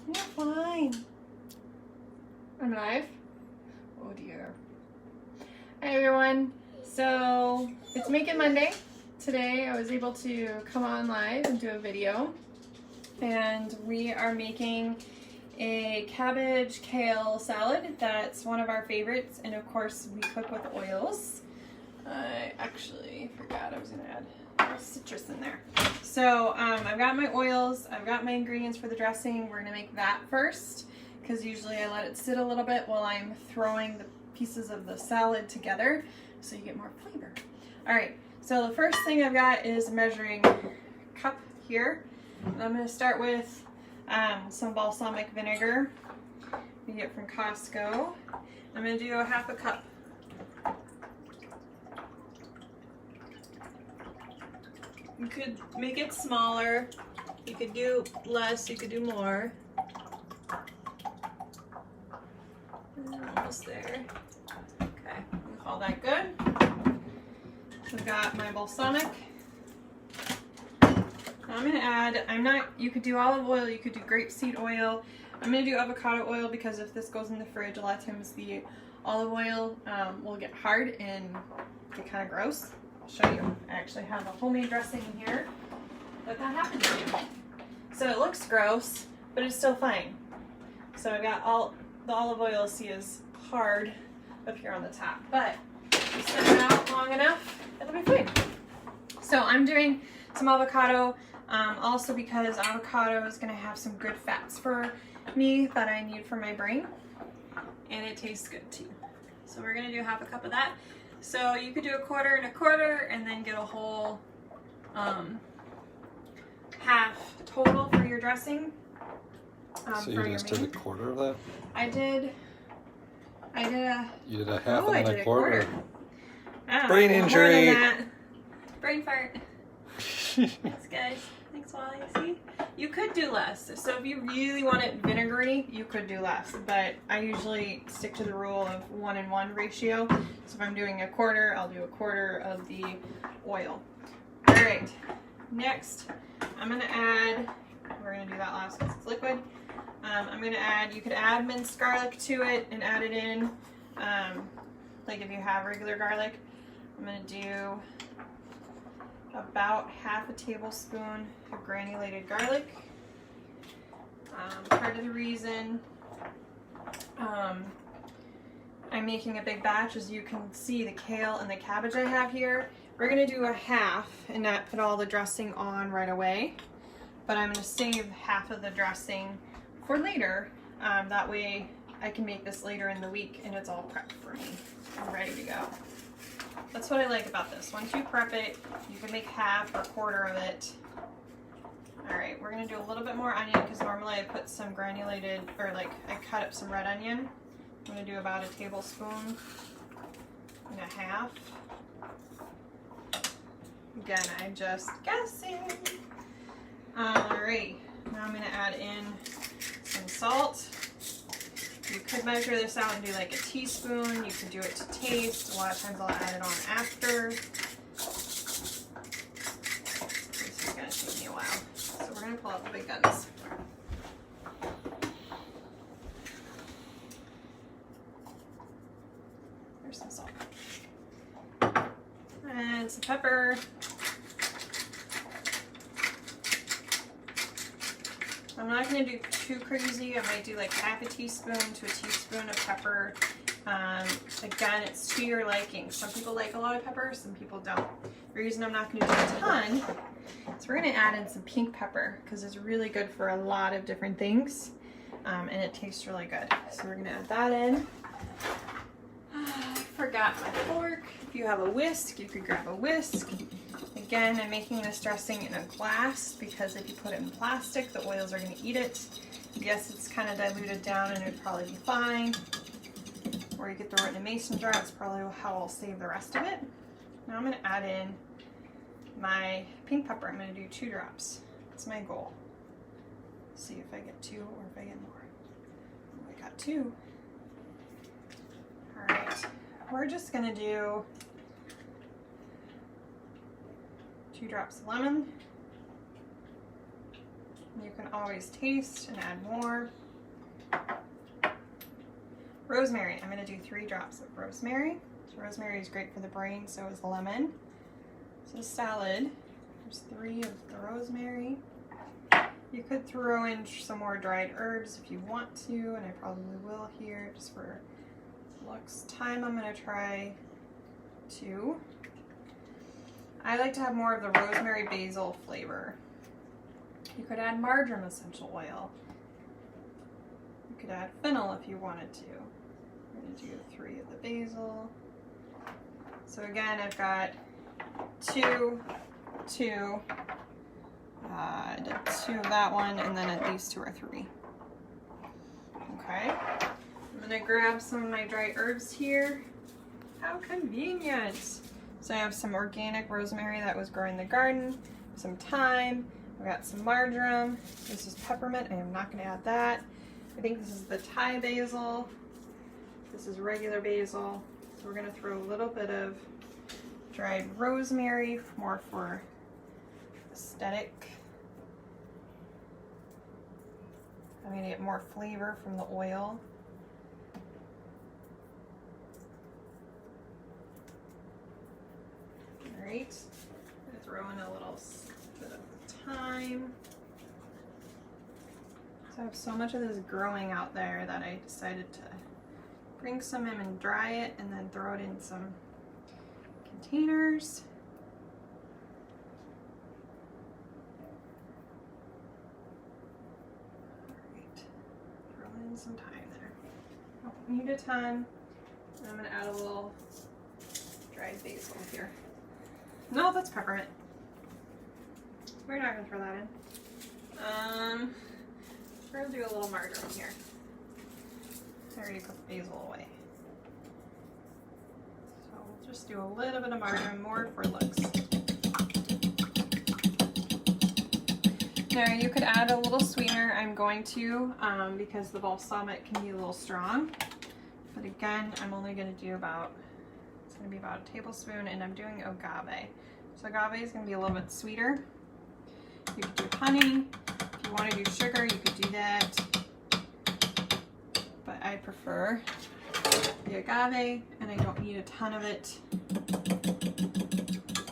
You're fine. I'm live. Oh dear. Hi everyone. So it's Make It Monday. Today I was able to come on live and do a video. And we are making a cabbage kale salad. That's one of our favorites. And of course we cook with oils. I actually forgot I was gonna add citrus in there. So I've got my oils, I've got my ingredients for the dressing. We're gonna make that first because usually I let it sit a little bit while I'm throwing the pieces of the salad together so you get more flavor. All right, so the first thing I've got is a measuring cup here. And I'm gonna start with some balsamic vinegar you get from Costco. I'm gonna do a half a cup. You could make it smaller, you could do less, you could do more. Almost there. Okay, I'm gonna call that good. I've got my balsamic. Now I'm gonna add, you could do olive oil, you could do grapeseed oil. I'm gonna do avocado oil because if this goes in the fridge, a lot of times the olive oil will get hard and get kind of gross. Show you. I actually have a homemade dressing in here that happens to. So it looks gross, but it's still fine. So I've got all the olive oil, see, is hard up here on the top, but you set it out long enough, it'll be fine. So I'm doing some avocado, also because avocado is going to have some good fats for me that I need for my brain, and it tastes good too. So we're going to do half a cup of that. So you could do a quarter and a quarter and then get a whole half total for your dressing. So you just did a quarter of that? I did a... You did a half and then a quarter? Oh, brain injury! Brain fart. Thanks guys. Thanks Wally. See? You could do less. So if you really want it vinegary, you could do less. But I usually stick to the rule of 1:1 ratio. So if I'm doing a quarter, I'll do a quarter of the oil. All right. Next, I'm going to add, we're going to do that last because it's liquid. I'm going to add, you could add minced garlic to it and add it in, like if you have regular garlic. I'm going to do about half a tablespoon of granulated garlic. Part of the reason I'm making a big batch, as you can see the kale and the cabbage I have here. We're going to do a half and not put all the dressing on right away, but I'm going to save half of the dressing for later. That way I can make this later in the week and it's all prepped for me and ready to go. That's what I like about this. Once you prep it, you can make half or a quarter of it. All right, we're gonna do a little bit more onion because normally I put some granulated, or like I cut up some red onion. I'm gonna do about a tablespoon and a half. Again, I'm just guessing. All right, now I'm gonna add in some salt. You could measure this out and do like a teaspoon. You could do it to taste. A lot of times I'll add it on after. This is gonna take me a while. So we're gonna pull out the big guns. There's some salt. And some pepper. I'm not going to do too crazy. I might do like half a teaspoon to a teaspoon of pepper. Again, it's to your liking. Some people like a lot of pepper, some people don't. The reason I'm not going to do a ton is we're going to add in some pink pepper because it's really good for a lot of different things, and it tastes really good. So we're going to add that in. I forgot my fork. If you have a whisk, you could grab a whisk. Again, I'm making this dressing in a glass because if you put it in plastic, the oils are going to eat it. Yes, it's kind of diluted down and it'd probably be fine. Or you could throw it in a mason jar. That's probably how I'll save the rest of it. Now I'm going to add in my pink pepper. I'm going to do 2 drops. That's my goal. See if I get 2 or if I get more. Oh, I got 2. All right. We're just going to do 2 drops of lemon, You can always taste and add more. Rosemary. I'm going to do 3 drops of rosemary. So rosemary is great for the brain, so is lemon. So salad, there's 3 of the rosemary. You could throw in some more dried herbs if you want to, and I probably will here just for looks. Thyme, I'm going to try 2. I like to have more of the rosemary basil flavor. You could add marjoram essential oil. You could add fennel if you wanted to. I'm going to do 3 of the basil. So again, I've got 2, 2. I did 2 of that one, and then at least 2 or 3. Okay. I'm going to grab some of my dry herbs here. How convenient! So I have some organic rosemary that was growing in the garden, some thyme, I've got some marjoram, this is peppermint, I am not going to add that. I think this is the Thai basil, this is regular basil, so we're going to throw a little bit of dried rosemary, more for aesthetic. I'm going to get more flavor from the oil. Alright, I'm going to throw in a little bit of thyme. So I have so much of this growing out there that I decided to bring some in and dry it and then throw it in some containers. Alright, throw in some thyme there. I don't need a ton. I'm going to add a little dried basil here. No, that's peppermint. We're not going to throw that in. We're going to do a little marjoram here. I already put the basil away. So we'll just do a little bit of marjoram, more for looks. Now you could add a little sweetener. I'm going to because the balsamic can be a little strong. But again, I'm only going to do about, it's going to be about a tablespoon, and I'm doing agave. So agave is going to be a little bit sweeter. You could do honey. If you want to do sugar, you could do that. But I prefer the agave, and I don't need a ton of it.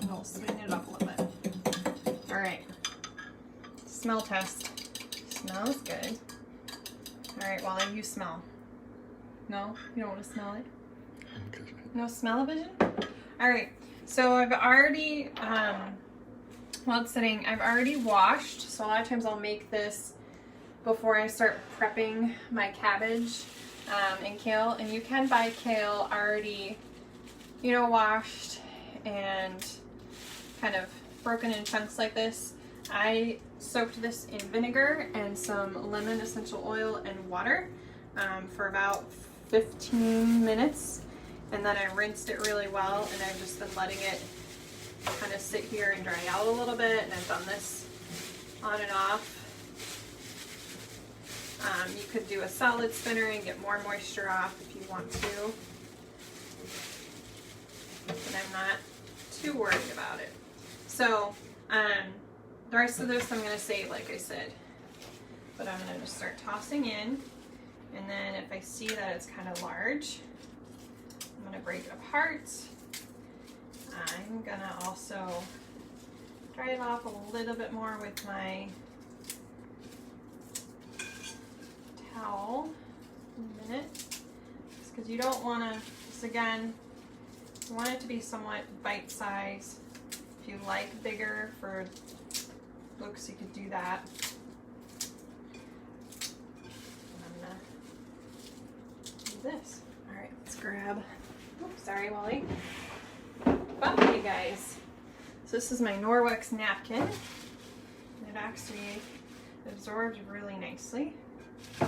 I'll sweeten it up a little bit. All right. Smell test. Smells good. All right, Wally, you smell. No? You don't want to smell it? No smell-o-vision? All right. So I've already, while it's sitting, I've already washed. So a lot of times I'll make this before I start prepping my cabbage and kale. And you can buy kale already, you know, washed and kind of broken in chunks like this. I soaked this in vinegar and some lemon essential oil and water for about 15 minutes. And then I rinsed it really well, and I've just been letting it kind of sit here and dry out a little bit, and I've done this on and off. You could do a salad spinner and get more moisture off if you want to, but I'm not too worried about it. So the rest of this I'm going to save, like I said, but I'm going to just start tossing in, and then if I see that it's kind of large, I'm going to break it apart. I'm going to also dry it off a little bit more with my towel in a minute. Just because you don't want to, just again, you want it to be somewhat bite-sized. If you like bigger for looks, you could do that. I'm going to do this. All right, let's grab. Oops, sorry, Wally. Okay, guys. So this is my Norwex napkin. It actually absorbs really nicely. So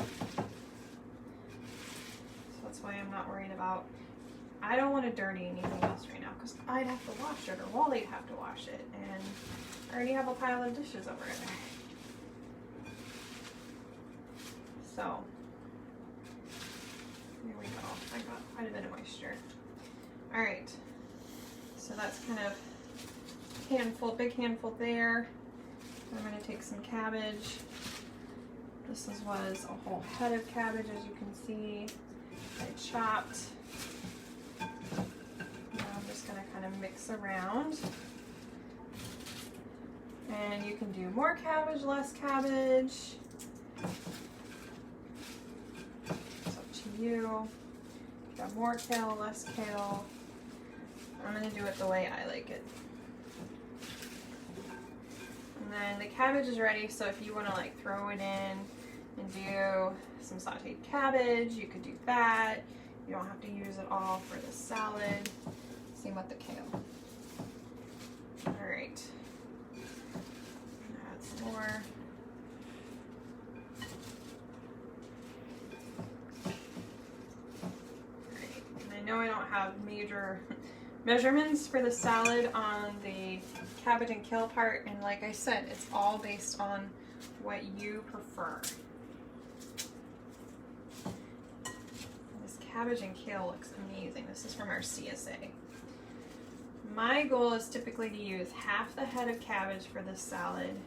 that's why I'm not worried about. I don't want to dirty anything else right now because I'd have to wash it, or Wally'd have to wash it, and I already have a pile of dishes over there. So here we go. I got quite a bit of moisture. All right, so that's kind of handful, big handful there. I'm going to take some cabbage. This was a whole head of cabbage, as you can see. I chopped. Now I'm just going to kind of mix around. And you can do more cabbage, less cabbage. It's up to you. Got more kale, less kale. I'm going to do it the way I like it. And then the cabbage is ready, so if you want to like throw it in and do some sauteed cabbage, you could do that. You don't have to use it all for the salad. Same with the kale. Alright. Add some more. Alright. And I know I don't have major measurements for the salad on the cabbage and kale part, and like I said, it's all based on what you prefer. This cabbage and kale looks amazing. This is from our CSA. My goal is typically to use half the head of cabbage for this salad,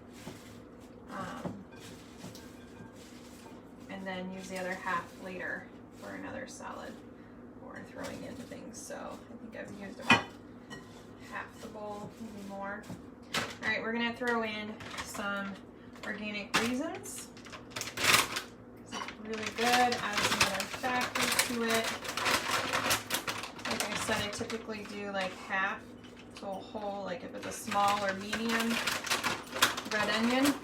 and then use the other half later for another salad or throwing in things. So I think I've used about half the bowl, maybe more. All right, we're gonna throw in some organic raisins. It's really good. Add some other factors to it. Like I said, I typically do like half to a whole. Like if it's a small or medium red onion,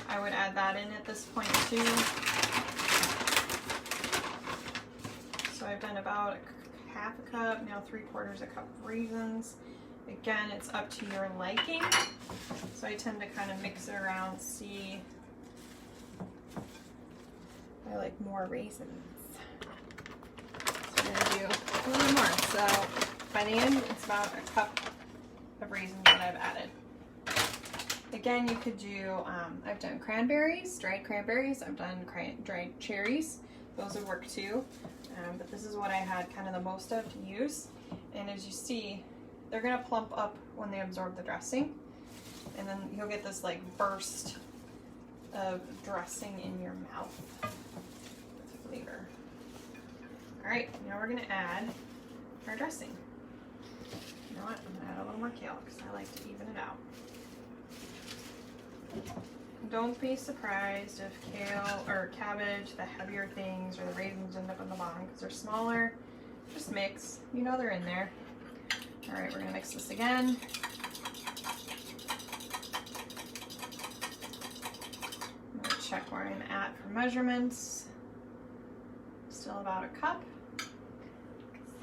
I would add that in at this point too. So I've done about half a cup, now 3/4 a cup of raisins. Again, it's up to your liking. So I tend to kind of mix it around, see. I like more raisins. So I'm gonna do a little more. So by the end, it's about a cup of raisins that I've added. Again, you could do, I've done cranberries, dried cranberries. I've done dried cherries. Those would work too. But this is what I had kind of the most of to use. And as you see, they're gonna plump up when they absorb the dressing. And then you'll get this like burst of dressing in your mouth with flavor. All right, now we're gonna add our dressing. You know what, I'm gonna add a little more kale because I like to even it out. Don't be surprised if kale or cabbage, the heavier things, or the raisins end up on the bottom because they're smaller. Just mix. You know they're in there. All right, we're gonna mix this again. I'm gonna check where I'm at for measurements. Still about a cup.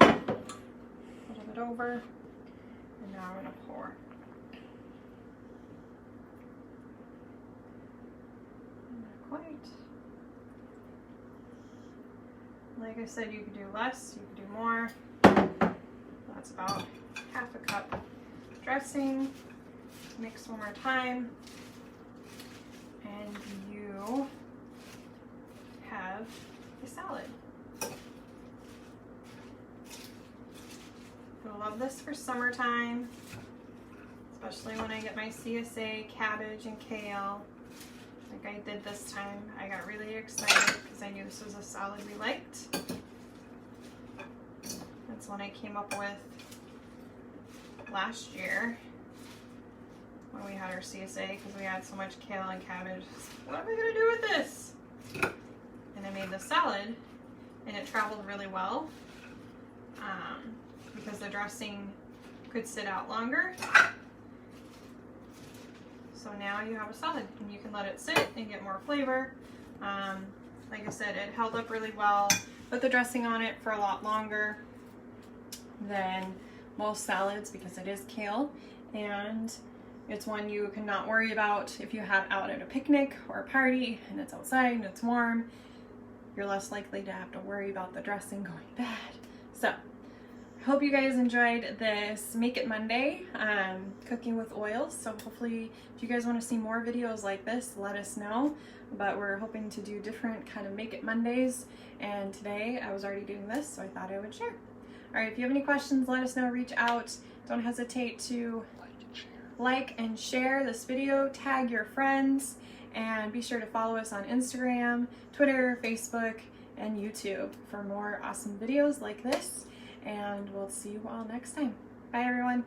A little bit over. And now I'm gonna pour. Quite. Like I said, you could do less, you could do more. That's about half a cup dressing. Mix one more time, and you have a salad. I love this for summertime, especially when I get my CSA cabbage and kale. Like I did this time. I got really excited because I knew this was a salad we liked. That's what I came up with last year when we had our CSA because we had so much kale and cabbage. What am I going to do with this? And I made the salad and it traveled really well because the dressing could sit out longer. So now you have a salad and you can let it sit and get more flavor. Like I said, it held up really well. Put the dressing on it for a lot longer than most salads because it is kale, and it's one you cannot worry about if you have out at a picnic or a party and it's outside and it's warm. You're less likely to have to worry about the dressing going bad. So I hope you guys enjoyed this Make It Monday cooking with oils. So hopefully if you guys want to see more videos like this, let us know. But we're hoping to do different kind of Make It Mondays, and today I was already doing this, so I thought I would share. All right, if you have any questions, let us know, reach out. Don't hesitate to like and share this video, tag your friends, And be sure to follow us on Instagram, Twitter, Facebook, and YouTube for more awesome videos like this. And we'll see you all next time. Bye, everyone.